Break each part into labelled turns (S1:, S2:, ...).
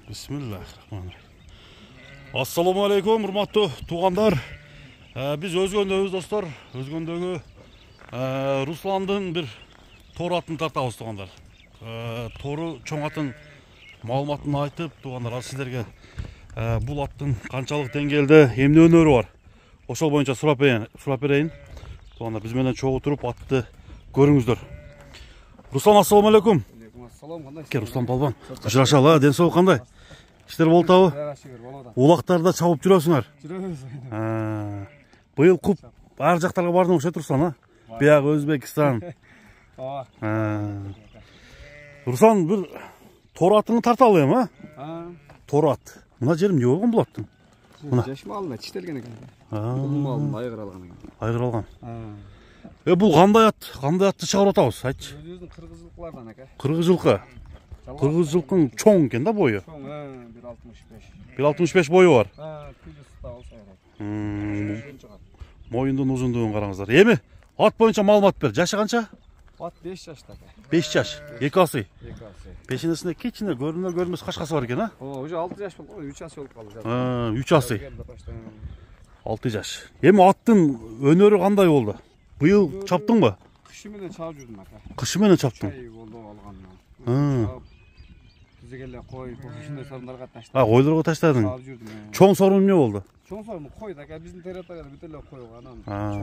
S1: Bismillahirrahmanirrahim. Assalamu alaikum, hurmatlı tuğanlar. Biz Özgöndөгүбүз достор. Özgöndөгү Ruslandын bir tor атын тартабыз туғандар. Тору чоң атын маалыматын айтып туғандар. Ал сіздерге бул аттын канчалык деңгээлде эмне өнөрү бар. Ошол боюнча сурап берейин. Туғандар, биз менен чогуу туруп атты көрүңүздөр. Руслан, ассаламу алейкум.
S2: Ассаламу алейкум.
S1: Ке Руслан балбан. Жырашалы, ден соолук кандай? Иштер болтабы? Улактарда чабып жүрөсүңөр.
S2: Жүрөбүз.
S1: Быйыл куп ар жактарга бардың окшойт Руслан, а? Биягы Өзбекстан. Руслан, бир тор атыңы тарталы эми, а? Тор ат. Мына жерим эмне болгон бул аттын?
S2: Мына жаш малына чиштелген экен. Бул малын айгыр алган экен.
S1: Айгыр алган. Бул кандай ат? Кандай атты чыгарып атабыз, айтчы.
S2: Өзүбүздүн кыргыз жылкылардан экен.
S1: Кыргыз жылкы. Кыргыз жылкын чоң экен да бою.
S2: Чоң, 1.65.
S1: 1.65 бою бар.
S2: Күзү болса керек.
S1: Моюндун узундугун караңыздар. Эми ат боюнча маалымат бер. Жашы канча?
S2: Ат 5 жашта экен.
S1: 5 жаш. Эки асы.
S2: Эки асы.
S1: Пешенесинде кичине көрүнөр-көрүнбөс кашкасы бар экен, а?
S2: 6 жаш болду, 3 асы болуп калды.
S1: 3 асы. 6 жаш. Эми аттын өнөрү кандай болду? Быйыл чаптыңбы?
S2: Кышы менен чаап жүрдүм ака.
S1: Кышы менен чаптың.
S2: Чай болду алган. Түзөгеле кой, ушундай сорундарга таштадым.
S1: Койлорго таштадың.
S2: Чаап жүрдүм.
S1: Чоң сорун эмне болду?
S2: Чоң сорун кой да, биздин территорияда бүт эле кой бар. Анан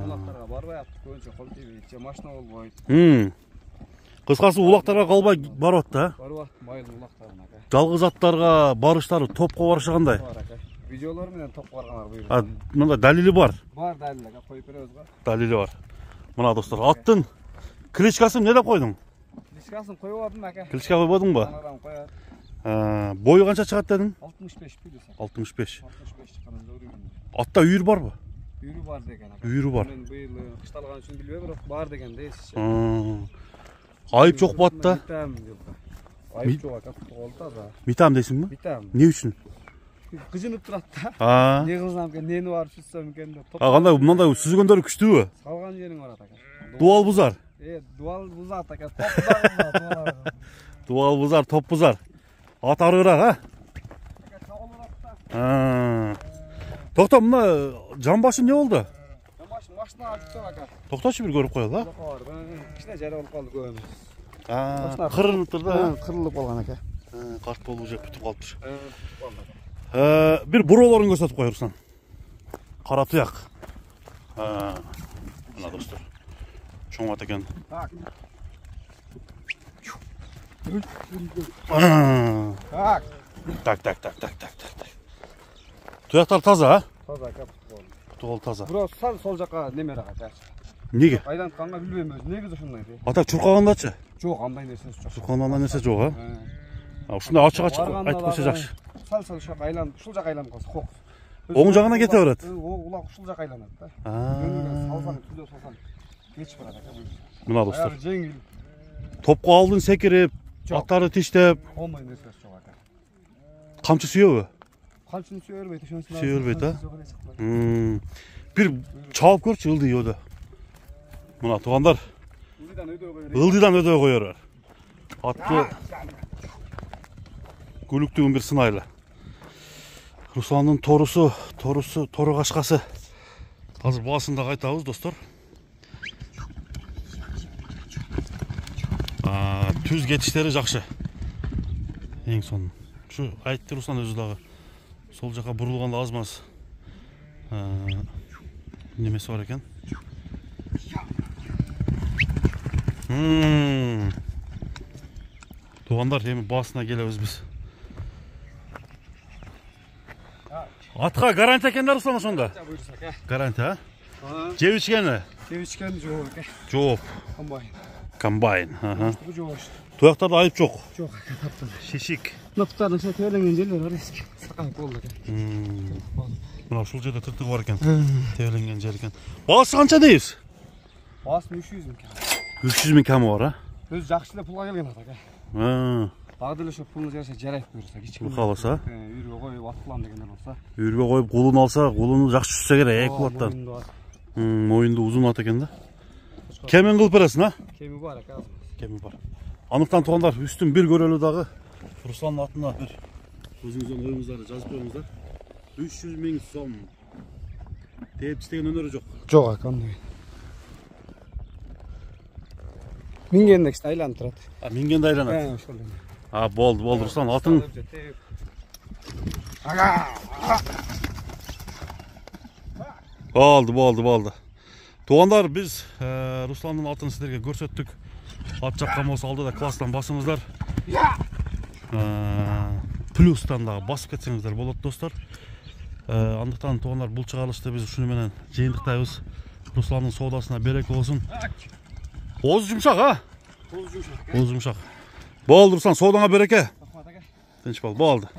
S2: улактарга барбай аттык көбүнчө кол тийбейт, же машина болбойт.
S1: Кыскасы улактарга калбай барып атты, а?
S2: Барып аттым, майыл улактарына ака.
S1: Жалгыз аттарга барыштары, топко барышы кандай?
S2: Бар ака. Видеолор менен топко баргандар буйрук.
S1: Мында далили бар.
S2: Бар далили ака, коюп беребиз го.
S1: Далили бар. Мына достор, аттын кличкасын эмне деп койдуң?
S2: Кличкасын коюп алдым ака.
S1: Кличка койбодуңбу?
S2: Адам коёт.
S1: Бою канча чыгат дедиң?
S2: 65 плюс.
S1: 65.
S2: 65 чыккан өйрү.
S1: Атта үйүр барбы?
S2: Үйрү бар деген ака.
S1: Үйүрү бар.
S2: Мен быйыл кышталган үчүн билбей бирок бар деген дейсизчи.
S1: Айып жок бу атта.
S2: Митам жок. Айып жок ака, кол таза.
S1: Митам дейсиңби?
S2: Митам.
S1: Эмне үчүн?
S2: Кыжынып турат да. Не кылсам экен, нени барып сүзсөм экен деп.
S1: Кандай мындай сүзгөндөр күчтүүбү?
S2: Салган жериң бар ака.
S1: Дуал бузар.
S2: Дуал бузар ака. Топ бузар.
S1: Дуал бузар, топ бузар. Ат арыраак, а? Токто, мына жамбашы эмне болду?
S2: Жамбашы машина алып ака.
S1: Токточу, бир көрүп коелу, а?
S2: Кичине жара болуп калды көбүнүз.
S1: Кырылып турду, а?
S2: Кырылып калган ака.
S1: Карт болуп же бүтүп калыптыр. Бир буролорун көрсөтүп кой, Руслан. Кара туяк. Мына достор. Чоң ат экен. Так. Туяктар таза, а?
S2: Таза ака.
S1: Путугол таза.
S2: Бирок сол жака немер ака.
S1: Неге?
S2: Айлантканга билбейм өзү. Негизи ушундай.
S1: Атак чуркагандачы?
S2: Жок, андай нерсеси жок.
S1: Чуркаганда нерсе жок, а? Ушундай ачык айтып койсо жакшы.
S2: Сал ушул айланып, ушул жака айланып калса кок.
S1: Оң жагына кете берет.
S2: Улак ушул жака айланат да. Салсаң, түзө салсаң кеч барат ака.
S1: Мына достор.
S2: Жеңил.
S1: Топко алдын секирип, аттарды тиштеп.
S2: Ондай нерсеси жок ака.
S1: Камчы сүйөбү?
S2: Камчыны сүйө бербейт, ошонусун.
S1: Сүйө бербейт, а? Бир чаап көрчү ылдый өдө. Мына туугандар. Ылдыйдан өдө коёр. Атты көлүктүгүн бир сынайлы. Русландын тору кашкасы. Азыр баасында кайтабыз, достор. Түз кетиштери жакшы. Эң сонун. Şu айтты Руслан өзү дагы. Сол жака бурулганда аз-маз немеси бар экен. Туугандар, эми баасына келебиз биз. Атка гарантия экен да, Руслан, ошондо? Гарантия, а? Жеп ичкени?
S2: Жеп ичкен жок ака.
S1: Жок. Комбайн.
S2: Жок.
S1: Туяктарда айып жок.
S2: Жок ака, таптым.
S1: Шишик.
S2: Ноптардын тебеленген жерлери бар эски. Сакан болду ака.
S1: Мына ушул жерде тыртыгы бар экен. Тебеленген жер экен. Баасы канча дейбиз?
S2: Баасы 300 миң.
S1: 300 миң камы бар, а?
S2: Өзү жакшы эле пулга келген ака. Дагы деле ошо пулну жарса жарайт буюрса, кичине.
S1: Каласа?
S2: Үйргө коюп аткылам дегендер болсо.
S1: Үйргө коюп кулун алса, кулуну жакшы түшсө керек бул аттан. Моюнду узун ат экен да. Кемин кылып бересиң, а?
S2: Кеми бар ака.
S1: Кеми бар. Анықтан туғандар үстін бір көрелі дағы Руслан атына бір өзүңүздүн оюңуздарды жазып коюңуздар. 300 000 сом. Тээп иштеген өнөрү жок.
S2: Жок ака андай. Мингенде киши айланып турат.
S1: Мингенде айланат.
S2: Ошол эле.
S1: Болду, Руслан, атын. Болду. Туугандар, биз Русландын атын силерге көрсөттүк. Ат жаккан болсо алдыда класстан басыңыздар. Плюстан да басып кетсеңиздер болот, достор. Андыктан туугандар, бул чыгарылышты биз ушуну менен жыйынтыктайбыз. Русландын соодасына береке болсун. Оозу жумшак, а? Оозу жумшак. Болду, Руслан, соодаңа береке. Тынч бол, болду.